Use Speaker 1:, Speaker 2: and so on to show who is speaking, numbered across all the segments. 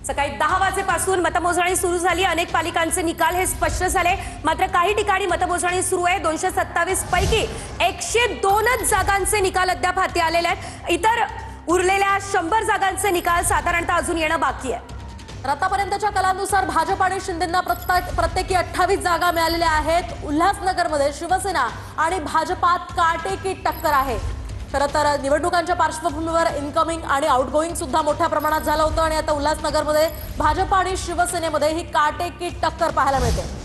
Speaker 1: सकाळी 10 वाजेपासून मतमोजणी सुरू झाली। अनेक पालिकांचे निकाल हे स्पष्ट झाले। मात्र काही ठिकाणी मतमोजणी सुरू आहे। 227 पैकी 102च जागांचे निकाल अद्याप हाती आलेले आहेत। इतर उरलेल्या 100 जागांचे निकाल साधारणतः अजून येणं बाकी आहे।
Speaker 2: आतापर्यंतच्या कलानुसार भाजप आणि शिंदेंना प्रत्येकी 28 जागा मिळालेल्या आहेत। उल्हासनगरमध्ये शिवसेना आणि भाजपात काटेकी टक्कर आहे। खरं तर निवडणुकांच्या पार्श्वभूमीवर इनकमिंग आणि आउटगोइंग सुद्धा मोठ्या प्रमाणात झालं होतं आणि आता उल्हासनगरमध्ये भाजप आणि शिवसेनेमध्ये ही काटेकी टक्कर पाहायला मिळते।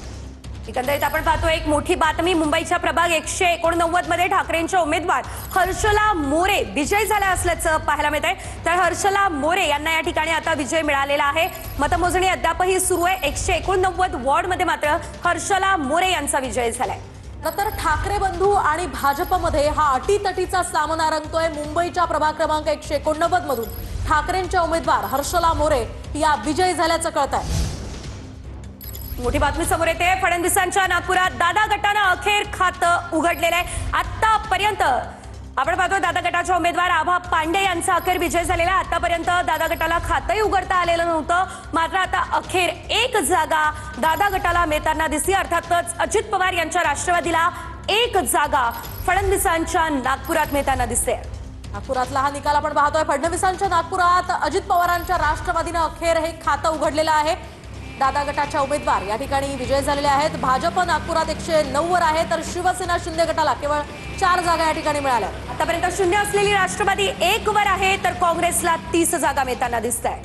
Speaker 1: एकंदरीत आपण पाहतो एक मोठी बातमी। मुंबईच्या प्रभाग 189 मध्ये ठाकरेंचे उमेदवार हर्षला मोरे विजयी झाले असल्याचं पाहायला मिळतंय। तर हर्षला मोरे यांना या ठिकाणी आता विजय मिळालेला आहे। मतमोजणी अद्यापही सुरू आहे। 189 वॉर्डमध्ये मात्र हर्षला मोरे यांचा विजय झालाय।
Speaker 2: नंतर ठाकरे बंधू आणि भाजपमध्ये हा अटीतटीचा सामना रंगतोय। मुंबईच्या प्रभाग क्रमांक 189 मधून ठाकरेंचे उमेदवार हर्षला मोरे या विजयी झाल्याचं कळतंय।
Speaker 1: मोठी बातमी समोर येते। फडणवीसांच्या नागपुरात दादा गटानं अखेर खातं उघडलेलं आहे। आतापर्यंत आपण पाहतो दादा गटाच्या उमेदवार आभा पांडे यांचा अखेर विजय झालेला आहे। आतापर्यंत दादा गटाला खातंही उघडता आलेलं नव्हतं। मात्र आता अखेर एक जागा दादा गटाला मिळताना दिसली। अर्थातच अजित पवार यांच्या राष्ट्रवादीला एक जागा फडणवीसांच्या नागपुरात मिळताना दिसते।
Speaker 2: नागपुरातला हा निकाल आपण पाहतोय। फडणवीसांच्या नागपुरात अजित पवारांच्या राष्ट्रवादीनं अखेर हे खातं उघडलेलं आहे। दादा गटाच्या उमेदवार या ठिकाणी विजय झालेले आहेत। भाजप नागपुरात 109 वर आहे, तर शिवसेना शिंदे गटाला केवळ 4 जागा या ठिकाणी मिळाल्या।
Speaker 1: आतापर्यंत शून्य असलेली राष्ट्रवादी 1 वर आहे, तर काँग्रेसला 30 जागा मिळताना दिसत आहे।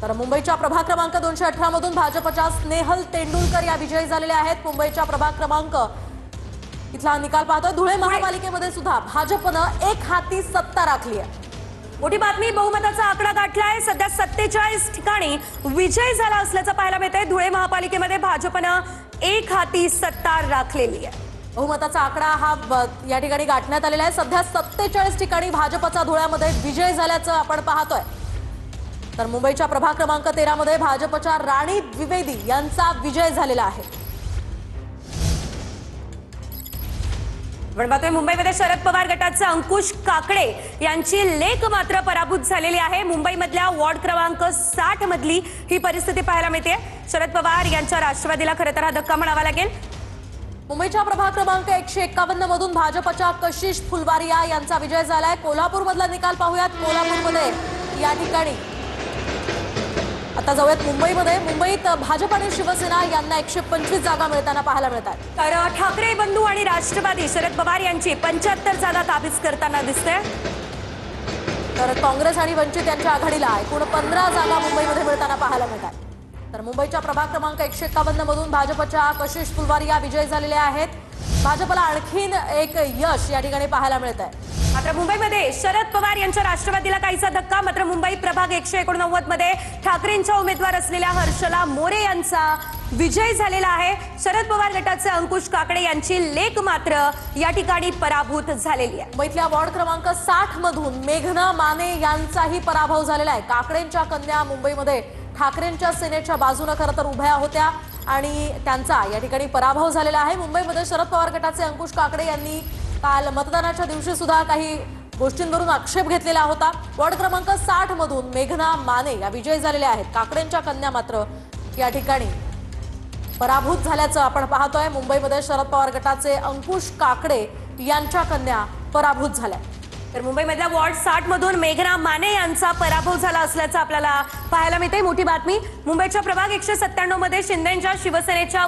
Speaker 2: तर मुंबईच्या प्रभाग क्रमांक 218 मधून भाजपच्या स्नेहल तेंडुलकर या विजयी झालेल्या आहेत। मुंबईच्या प्रभाग क्रमांक इथला निकाल पाहतोय। धुळे महापालिकेमध्ये सुद्धा भाजपनं एक हाती सत्ता राखली आहे।
Speaker 1: मोठी बातमी, बहुमताचा आकडा गाठलाय। सध्या 47 ठिकाणी विजय झाला असल्याचं पाहायला मिळतंय। धुळे महापालिकेमध्ये भाजपनं एक हाती सत्ता राखलेली आहे।
Speaker 2: बहुमताचा आकडा हा या ठिकाणी गाठण्यात आलेला आहे। सध्या 47 ठिकाणी भाजपचा धुळ्यामध्ये विजय झाल्याचं आपण पाहतोय। तर मुंबईच्या प्रभाग क्रमांक 13 मध्ये भाजपच्या राणी द्विवेदी यांचा विजय झालेला आहे।
Speaker 1: आपण पाहतोय मुंबईमध्ये शरद पवार गटाचे अंकुश काकडे यांची लेक मात्र पराभूत झालेली आहे। मुंबईमधल्या वॉर्ड क्रमांक 60 मधली ही परिस्थिती पाहायला मिळते। शरद पवार यांच्या राष्ट्रवादीला खरं तर हा धक्का म्हणावा लागेल।
Speaker 2: मुंबईच्या प्रभाग क्रमांक 151 मधून भाजपच्या कशिश फुलवारिया यांचा विजय झालाय। कोल्हापूरमधला निकाल पाहूयात। कोल्हापूरमध्ये या ठिकाणी आता जाऊयात मुंबईत भाजप आणि शिवसेना यांना 125 जागा मिळताना पाहायला मिळतात।
Speaker 1: तर ठाकरे बंधू आणि राष्ट्रवादी शरद पवार यांची 75 जागा काबीज करताना दिसते।
Speaker 2: तर काँग्रेस आणि वंचित यांच्या आघाडीला एकूण 15 जागा मुंबईमध्ये मिळताना पाहायला मिळतात। तर मुंबईच्या प्रभाग क्रमांक 151 मधून भाजपच्या कशिश फुलवारिया विजयी झालेल्या आहेत। भाजपला आणखीन एक यश या ठिकाणी पाहायला मिळत आहे।
Speaker 1: मात्र मुंबईमध्ये शरद पवार यांच्या राष्ट्रवादीला काहीसा धक्का। मात्र मुंबई प्रभाग 189 मध्ये ठाकरेंच्या उमेदवार असलेल्या हर्षला मोरे यांचा विजय झालेला आहे। शरद पवार गटाचे अंकुश काकडे यांची लेक मात्र या ठिकाणी पराभूत झालेली आहे।
Speaker 2: मुंबईतल्या वॉर्ड क्रमांक 60 मधून मेघना माने यांचाही पराभव झालेला आहे। काकडेंच्या कन्या मुंबईमध्ये ठाकरेंच्या सेनेच्या बाजूने खरं तर उभ्या होत्या आणि त्यांचा या ठिकाणी पराभव झालेला आहे। मुंबईमध्ये शरद पवार गटाचे अंकुश काकडे यांनी काल मतदानाच्या दिवशी सुद्धा काही गोष्टींवरून आक्षेप घेतलेला होता। वॉर्ड क्रमांक 60 मधून मेघना माने या विजयी झालेल्या आहेत। काकडेंच्या कन्या मात्र या ठिकाणी पराभूत झाल्याचं आपण पाहतोय। मुंबईमध्ये शरद पवार गटाचे अंकुश काकडे यांच्या कन्या पराभूत झाल्या।
Speaker 1: तर मुंबईमधल्या वॉर्ड 60 मधून मेघना माने यांचा पराभव झाला असल्याचं आपल्याला पाहायला मिळते। मोठी बातमी, मुंबईच्या प्रभाग 197 मध्ये शिंदेच्या शिवसेनेच्या